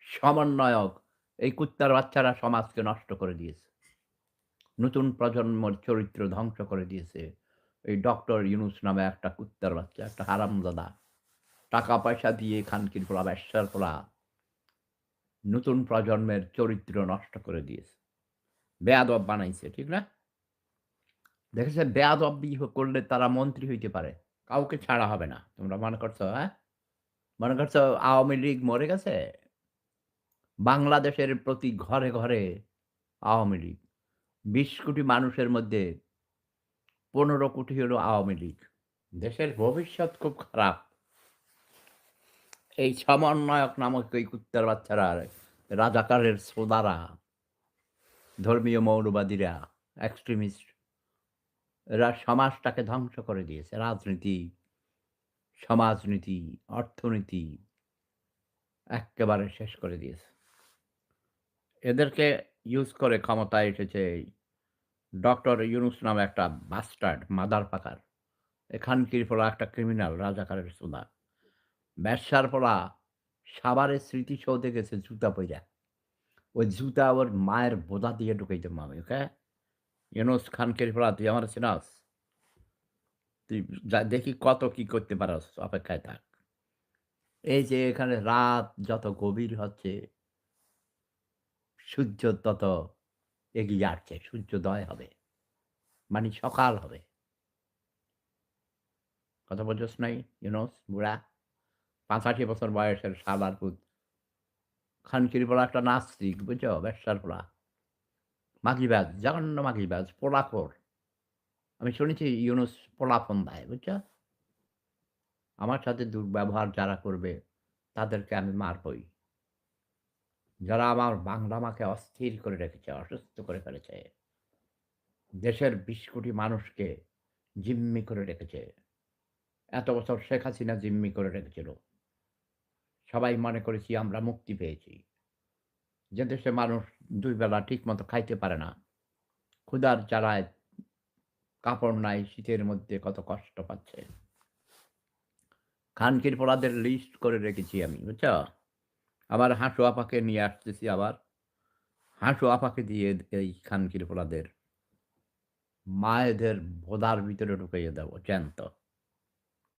সমন্বয়ক এই কুত্তার বাচ্চারা সমাজকে নষ্ট করে দিয়েছে। নতুন প্রজন্মের চরিত্র ধ্বংস করে দিয়েছে। এই ডক্টর ইউনুস নামে একটা কুত্তার বাচ্চা, একটা হারামজাদা। টাকা পয়সা দিয়ে খানকির পোলা, বেশ্যার পোলা নতুন প্রজন্মের চরিত্র নষ্ট করে দিয়েছে। বেয়াদব বানাইছে, ঠিক না? দেখেছেন বেয়াদবি করলে তারা মন্ত্রী হইতে পারে। কাউকে ছাড়া হবে না। তোমরা মনে করছো, হ্যাঁ? মনে করছো আওয়ামী লীগ মরে গেছে? বাংলাদেশের প্রতি ঘরে, ঘরে আওয়ামী লীগ। ২০ কোটি মানুষের মধ্যে ১৫ কোটি হলো আওয়ামী লীগ। দেশের ভবিষ্যৎ খুব খারাপ। এই সমন্বয়ক নামক এই কুত্তার বাচ্চারা, রাজাকারের ছোঁদারা, ধর্মীয় মৌলবাদীরা, এক্সট্রিমিস্ট এরা সমাজটাকে ধ্বংস করে দিয়েছে। রাজনীতি, সমাজনীতি, অর্থনীতি এক্কেবারে শেষ করে দিয়েছে। এদেরকে ইউজ করে ক্ষমতায় এসেছে এই ডক্টর ইউনুস নামে একটা বাস্টার্ড, মাদার ফাকার। এ খানকির পোলা একটা ক্রিমিনাল, রাজাকারের ছোঁদা। বেশ্যার পোলা সাভারের স্মৃতিসৌধে গেছে জুতা পইড়া। ওই জুতা ওর মায়ের বোঁদা দিয়ে ঢুকাইতাম আমি, ওকে? ইউনুস খানকির পোলা তুই আমারে চিনস? তুই যা দেখি কত কি করতে পারস, অপেক্ষায় থাক। এই যে এখানে রাত যত গভীর হচ্ছে, সূর্য তত এগিয়ে আসছে। সূর্যোদয় হবে। মানে সকাল হবে। কথা বুঝোস নাই? ইউনুস বুড়া? ৮৫ বছর বয়সের শালার পুত। খানকির পোলা একটা নাস্তিক, বুঝছো? বেশ্যার পোলা। মাগিবাজ, জঘন্য মাগিবাজ, পোলাখোর। আমি শুনেছি ইউনুস পোলাপন দেয়, বুঝছো? আমার সাথে দুর্ব্যবহার যারা করবে, তাদেরকে আমি মারবই। যারা আমার বাংলা মাকে অস্থির করে রেখেছে, অসুস্থ করে ফেলেছে। দেশের ২০ কোটি মানুষকে জিম্মি করে রেখেছে। এত বছর শেখ হাসিনা জিম্মি করে রেখেছিল। সবাই মনে করেছি আমরা মুক্তি পেয়েছি। যে দেশে মানুষ ২ বেলা ঠিকমতো খাইতে পারে না। ক্ষুধার জ্বালায় কাপড় নাই, শীতের মধ্যে কত কষ্ট পাচ্ছে। খানকির পোলাদের লিস্ট করে রেখেছি আমি, বুঝছো? আবার হাঁসু আপাকে নিয়ে আসতেছি আবার। হাঁসু আপাকে দিয়ে এই খানকির পোলাদের মায়েদের ভোদার ভিতরে ঢুকাইয়ে দেব জ্যান্ত।